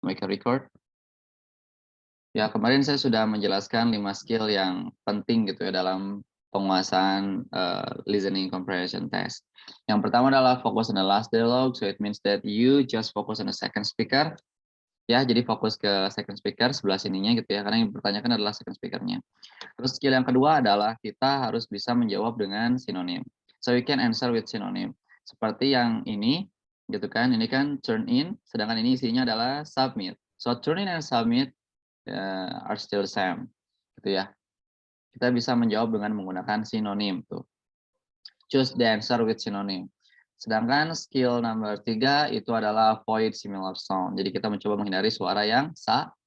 make a record. Ya, kemarin saya sudah menjelaskan 5 skill yang penting gitu ya dalam penguasaan listening comprehension test. Yang pertama adalah focus on the last dialogue, so it means that you just focus on the second speaker. Ya, jadi fokus ke second speaker sebelah sininya gitu ya, karena yang dipertanyakan adalah second speaker-nya. Terus skill yang kedua adalah kita harus bisa menjawab dengan sinonim. So you can answer with synonym. Seperti yang ini, gitu kan, ini kan turn in, sedangkan ini isinya adalah submit. So turn in and submit are still the same, gitu ya. Kita bisa menjawab dengan menggunakan sinonim tuh. Choose the answer with synonym. Sedangkan skill nomor 3 itu adalah avoid similar sound. Jadi kita mencoba menghindari suara yang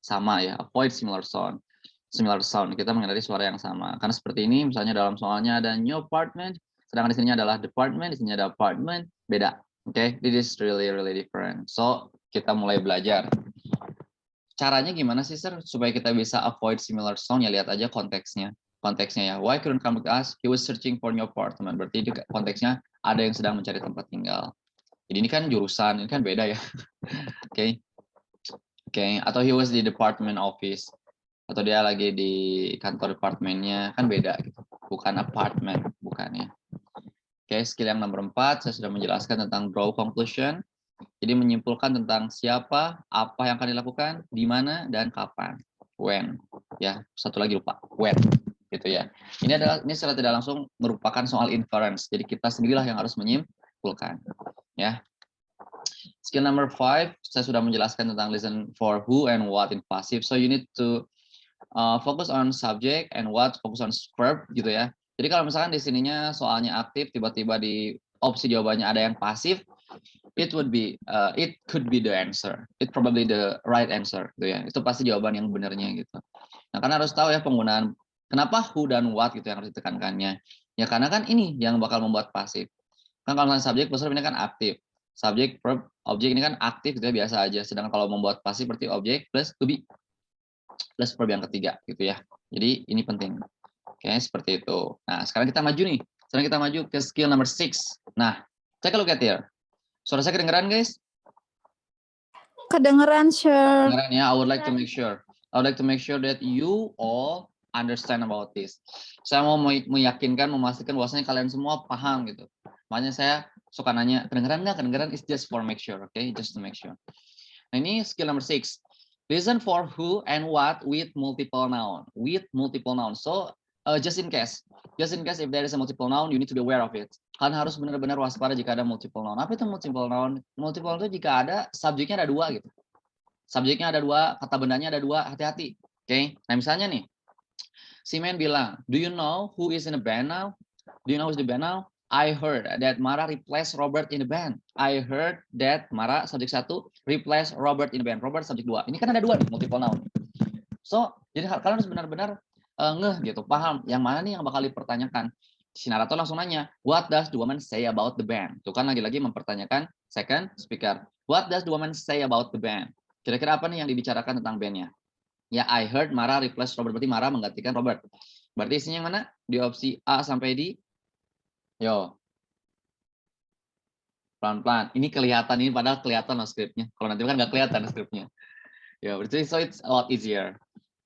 sama ya, avoid similar sound. Similar sound, kita menghindari suara yang sama. Karena seperti ini, misalnya dalam soalnya ada new apartment, sedangkan di sini adalah department, di sini ada apartment, beda. Oke, this is really different. So, kita mulai belajar. Caranya gimana sih, Sir, supaya kita bisa avoid similar sound? Ya lihat aja konteksnya. Konteksnya ya, why couldn't come with us? He was searching for new apartment. Berarti itu konteksnya ada yang sedang mencari tempat tinggal. Jadi ini kan jurusan, ini kan beda ya. Oke. Oke, atau he was di department office. Atau dia lagi di kantor departemennya, kan beda gitu. Bukan apartment, bukan ya. Oke, skill yang nomor 4, saya sudah menjelaskan tentang draw conclusion. Jadi menyimpulkan tentang siapa, apa yang akan dilakukan, di mana, dan kapan. When. Ya, satu lagi lupa. When. Gitu ya. Ini secara tidak langsung merupakan soal inference. Jadi kita sendirilah yang harus menyimpulkan. Ya. Skill number 5, saya sudah menjelaskan tentang listen for who and what in passive. So you need to focus on subject and what, focus on verb gitu ya. Jadi kalau misalkan di sininya soalnya aktif, tiba-tiba di opsi jawabannya ada yang pasif, it could be the answer. It probably the right answer gitu ya. Itu pasti jawaban yang benarnya gitu. Nah, karena harus tahu ya penggunaan kenapa who dan what gitu yang harus ditekankannya. Ya karena kan ini yang bakal membuat pasif. Kan kalau misalnya subjek verb ini kan aktif. Subjek verb objek ini kan aktif gitu ya, biasa aja. Sedangkan kalau membuat pasif berarti objek plus to be plus verb yang ketiga gitu ya. Jadi ini penting. Oke, seperti itu. Nah, sekarang kita maju nih. Sekarang kita maju ke skill number 6. Nah, take a look at here. Suara saya kedengeran, guys? Kedengeran, sure. Kedengeran ya. I would like to make sure that you all understand about this. Saya mau meyakinkan, memastikan bahwasanya kalian semua paham gitu. Makanya saya suka nanya, kedengeran nggak? Kedengeran is just for make sure, okay? Just to make sure. Nah, ini skill number 6. Listen for who and what with multiple noun. With multiple noun. So, just in case if there is a multiple noun, you need to be aware of it. Kalian harus benar-benar waspada jika ada multiple noun. Apa itu multiple noun? Multiple noun itu jika ada subjeknya ada 2 gitu. Subjeknya ada 2, kata bendanya ada 2, hati-hati. Oke. Nah, misalnya nih, si Men bilang, do you know who is in the band now? Do you know who's in the band now? I heard that Mara replaced Robert in the band. I heard that Mara subjek 1 replaced Robert in the band. Robert subjek 2. Ini kan ada 2 nih, multiple noun. So, jadi kalian harus benar-benar ngeh gitu, paham yang mana nih yang bakal dipertanyakan. Si narator langsung nanya, what does the woman say about the band? Itu kan lagi-lagi mempertanyakan second speaker. What does the woman say about the band? Kira-kira apa nih yang dibicarakan tentang bandnya? Ya, I heard Mara replace Robert. Berarti Mara menggantikan Robert. Berarti isinya yang mana? Di opsi A sampai di yo, pelan-pelan. Ini kelihatan, ini padahal kelihatan loh skripnya. Kalau nanti kan nggak kelihatan skripnya. Ya, berarti so it's a lot easier.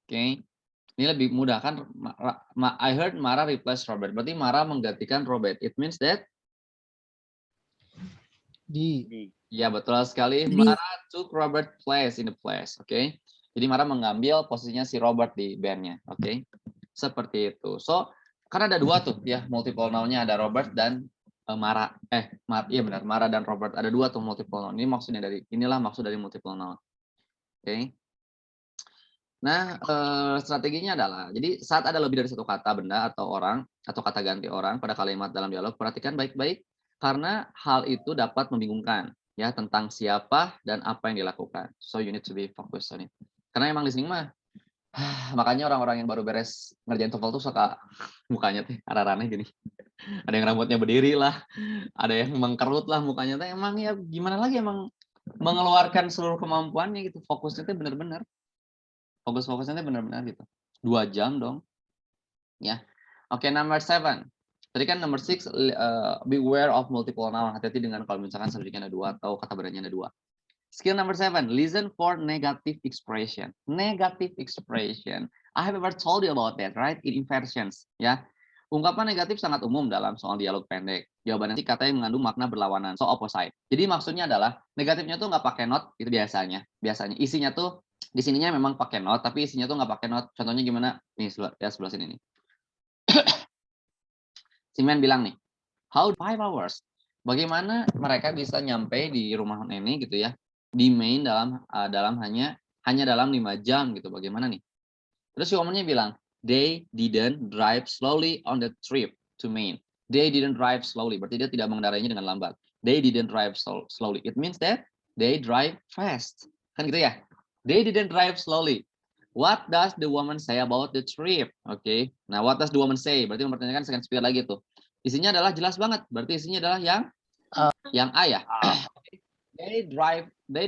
Oke. Ini lebih mudah kan. I heard Mara replace Robert. Berarti Mara menggantikan Robert. It means that D. ya, betul sekali. Mara took Robert place in the place. Oke. Jadi Mara mengambil posisinya si Robert di bandnya. Oke. Seperti itu. So, karena ada 2 tuh ya, multiple noun-nya ada Robert dan Mara. Iya benar, Mara dan Robert. Ada 2 tuh multiple noun. Inilah maksud dari multiple noun. Oke. Nah, strateginya adalah, jadi saat ada lebih dari 1 kata, benda, atau orang, atau kata ganti orang pada kalimat dalam dialog, perhatikan baik-baik, karena hal itu dapat membingungkan, ya, tentang siapa dan apa yang dilakukan. So, you need to be focused on it. Karena emang listening mah, makanya orang-orang yang baru beres ngerjain TOEFL tuh suka mukanya tuh arah-arahnya gini. Ada yang rambutnya berdiri lah, ada yang mengkerut lah mukanya tuh. Emang ya gimana lagi, emang mengeluarkan seluruh kemampuannya gitu. Fokusnya tuh bener-bener. Fokus-fokusnya tuh bener-bener gitu. 2 jam dong. Ya. Oke, number 7. Tadi kan number 6, beware of multiple noun. Hati-hati dengan kalau misalkan subjeknya ada 2 atau kata bendanya ada 2. Skill number 7, listen for negative expression. Negative expression. I have ever told you about that, right? In inversions, ya. Ungkapan negatif sangat umum dalam soal dialog pendek. Jawaban nanti katanya mengandung makna berlawanan, so opposite. Jadi maksudnya adalah negatifnya tuh nggak pakai not, itu biasanya. Biasanya isinya tuh di sininya memang pakai not, tapi isinya tuh nggak pakai not. Contohnya gimana? Nih, ya sebelah sini nih. Simen bilang nih, how 5 hours? Bagaimana mereka bisa nyampe di rumah ini gitu ya? Di Maine dalam hanya dalam 5 jam gitu. Bagaimana nih? Terus si womannya bilang, they didn't drive slowly on the trip to Maine. They didn't drive slowly, berarti dia tidak mengendarainya dengan lambat. They didn't drive slowly. It means that they drive fast. Kan gitu ya? They didn't drive slowly. What does the woman say about the trip? Oke. Nah, what does the woman say? Berarti mempertanyakan second speaker lagi tuh. Isinya adalah jelas banget. Berarti isinya adalah yang A ya. They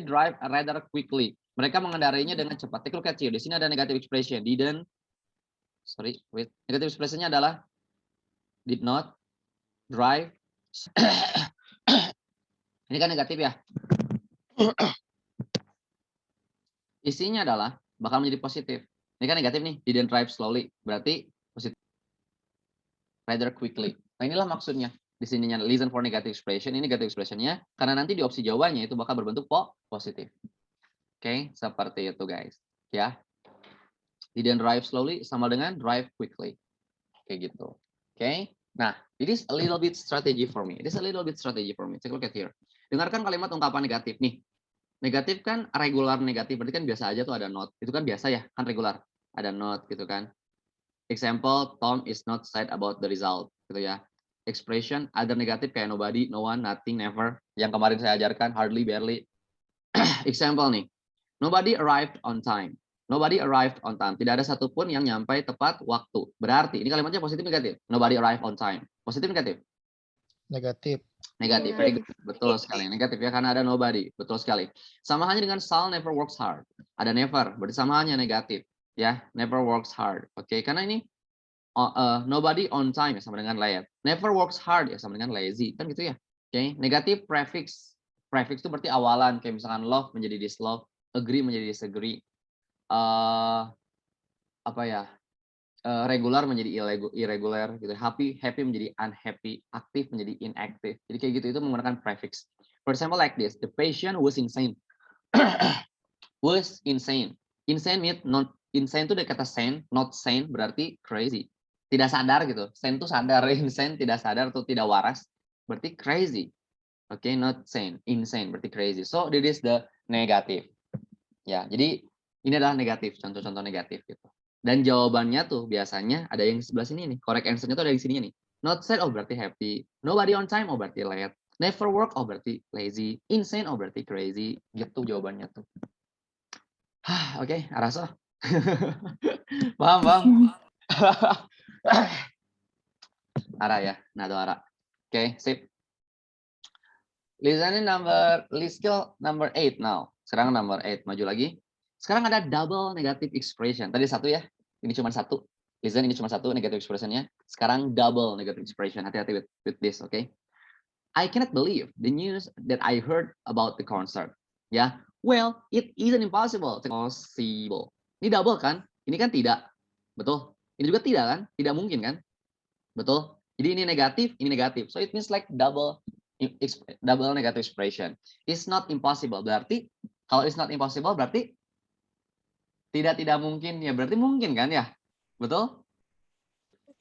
drive rather quickly. Mereka mengendarainya dengan cepat. Take a look at here. Di sini ada negative expression. Negative expressionnya adalah did not drive. Ini kan negatif ya. Isinya adalah bakal menjadi positif. Ini kan negatif nih, didn't drive slowly. Berarti positif. Rather quickly. Nah, inilah maksudnya. Di sininya listen for negative expression. Ini negative expressionnya. Karena nanti di opsi jawabannya itu bakal berbentuk positif. Oke, seperti itu guys. Ya. Didn't drive slowly sama dengan drive quickly. Kayak gitu. Oke. Nah, it is a little bit strategy for me. It is a little bit strategy for me. Take a look at here. Dengarkan kalimat ungkapan negatif nih. Negatif kan regular negatif, berarti kan biasa aja tuh ada not. Itu kan biasa ya, kan regular. Ada not gitu kan. Example, Tom is not sad about the result gitu ya. Expression other negatif kayak nobody, no one, nothing, never. Yang kemarin saya ajarkan hardly, barely. Example nih. Nobody arrived on time. Nobody arrived on time. Tidak ada satupun yang nyampe tepat waktu. Berarti ini kalimatnya positif negatif. Nobody arrived on time. Positif negatif? Negatif. Negatif. Very good. Betul sekali. Negatif ya karena ada nobody. Betul sekali. Sama halnya dengan Sal never works hard. Ada never. Berarti sama halnya negatif. Ya, never works hard. Oke, karena ini nobody on time ya sama dengan late. Never works hard ya sama dengan lazy. Kan gitu ya. Oke, negatif prefix. Prefix itu berarti awalan kayak misalkan love menjadi dislove, agree menjadi disagree. Apa ya? Regular menjadi irregular gitu. Happy menjadi unhappy, aktif menjadi inactive. Jadi kayak gitu itu menggunakan prefix. For example like this, the patient was insane. Was insane. Insane means not insane itu dari kata sane, not sane berarti crazy. Tidak sadar gitu. Sane itu sadar, insane tidak sadar atau tidak waras berarti crazy. Oke, not sane, insane berarti crazy. So this is the negative. Ya, jadi ini adalah negatif, contoh-contoh negatif gitu. Dan jawabannya tuh biasanya ada yang di sebelah sini nih. Correct answer-nya tuh ada di sininya nih. Not sad, oh berarti happy. Nobody on time, oh berarti late. Never work, oh berarti lazy. Insane, oh berarti crazy. Gitu jawabannya tuh. Oke, Araso. Paham? Ara ya, nado Ara. Oke, sip. Skill number 8 now. Sekarang number 8, maju lagi. Sekarang ada double negative expression. Tadi satu ya, ini cuma satu. Listen, ini cuma satu negative expressionnya. Sekarang double negative expression. Hati-hati with this, okay? I cannot believe the news that I heard about the concert. Ya, well, it isn't impossible. Possible. Ini double kan? Ini kan tidak. Betul? Ini juga tidak kan? Tidak mungkin kan? Betul? Jadi ini negatif. So it means like double negative expression. It's not impossible. Berarti kalau it's not impossible berarti tidak mungkin ya. Berarti mungkin kan ya? Betul?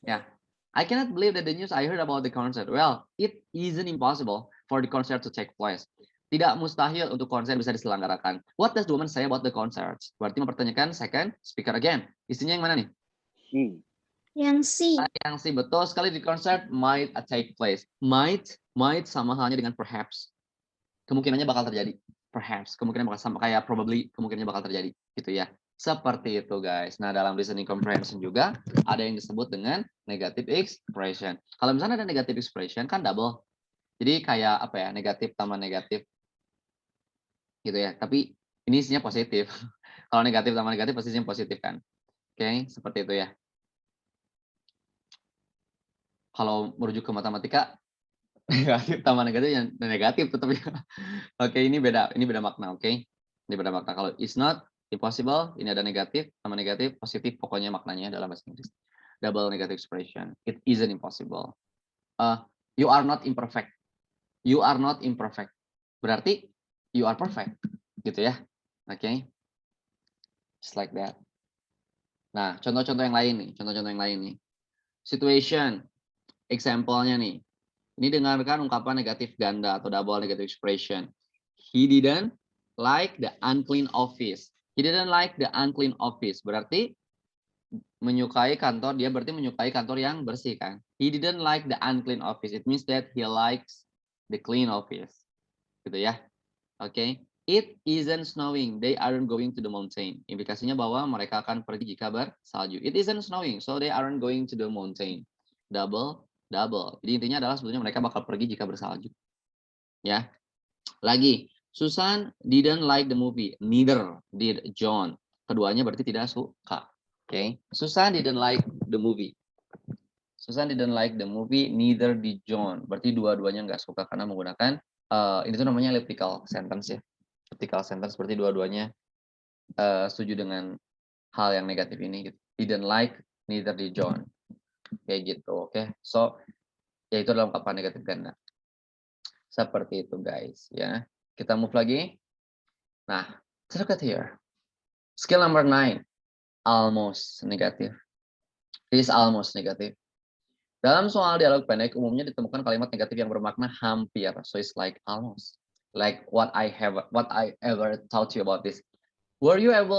Ya. I cannot believe that the news I heard about the concert. Well, it isn't impossible for the concert to take place. Tidak mustahil untuk konser bisa diselenggarakan. What does the woman say about the concert? Berarti mempertanyakan second speaker again. Isinya yang mana nih? Yang C. Yang C, betul sekali. Di concert might take place. Might sama halnya dengan perhaps. Kemungkinannya bakal terjadi. Perhaps, kemungkinan bakal sama kayak probably, kemungkinannya bakal terjadi. Gitu ya. Seperti itu guys. Nah dalam listening comprehension juga ada yang disebut dengan negative expression. Kalau misalnya ada negative expression kan double. Jadi kayak apa ya, negatif tambah negatif. Gitu ya. Tapi ini isinya positif. Kalau negatif tambah negatif pasti isinya positif kan. Oke, seperti itu ya. Kalau merujuk ke matematika, Negatif tambah negatif yang negatif tetap ya. Oke, ini beda makna, oke. Ini beda makna. Kalau it's not impossible, ini ada negatif sama negatif, positif pokoknya maknanya dalam bahasa Inggris. Double negative expression. It isn't impossible. You are not imperfect. You are not imperfect. Berarti you are perfect. Gitu ya. Oke. Just like that. Nah, contoh-contoh yang lain nih, Situation, example-nya nih. Ini dengarkan ungkapan negatif ganda atau double negative expression. He didn't like the unclean office. He didn't like the unclean office. Berarti menyukai kantor, dia berarti menyukai kantor yang bersih kan. He didn't like the unclean office. It means that he likes the clean office. Gitu ya. Oke. It isn't snowing. They aren't going to the mountain. Implikasinya bahwa mereka akan pergi jika bersalju. It isn't snowing, so they aren't going to the mountain. Double. Jadi intinya adalah sebetulnya mereka bakal pergi jika bersalju. Ya. Lagi, Susan didn't like the movie. Neither did John. Keduanya berarti tidak suka. Oke. Susan didn't like the movie. Neither did John. Berarti dua-duanya nggak suka karena menggunakan ini tuh namanya elliptical sentence ya. Elliptical sentence berarti dua-duanya setuju dengan hal yang negatif ini. Gitu. Didn't like, neither did John. Kayak gitu, oke. So, yaitu dalam ungkapan negatif ganda. Seperti itu, guys. Ya, kita move lagi. Nah, look at here. Skill number 9, almost negatif. This almost negatif. Dalam soal dialog pendek, umumnya ditemukan kalimat negatif yang bermakna hampir. So it's like almost. Like what I ever taught you about this. Were you able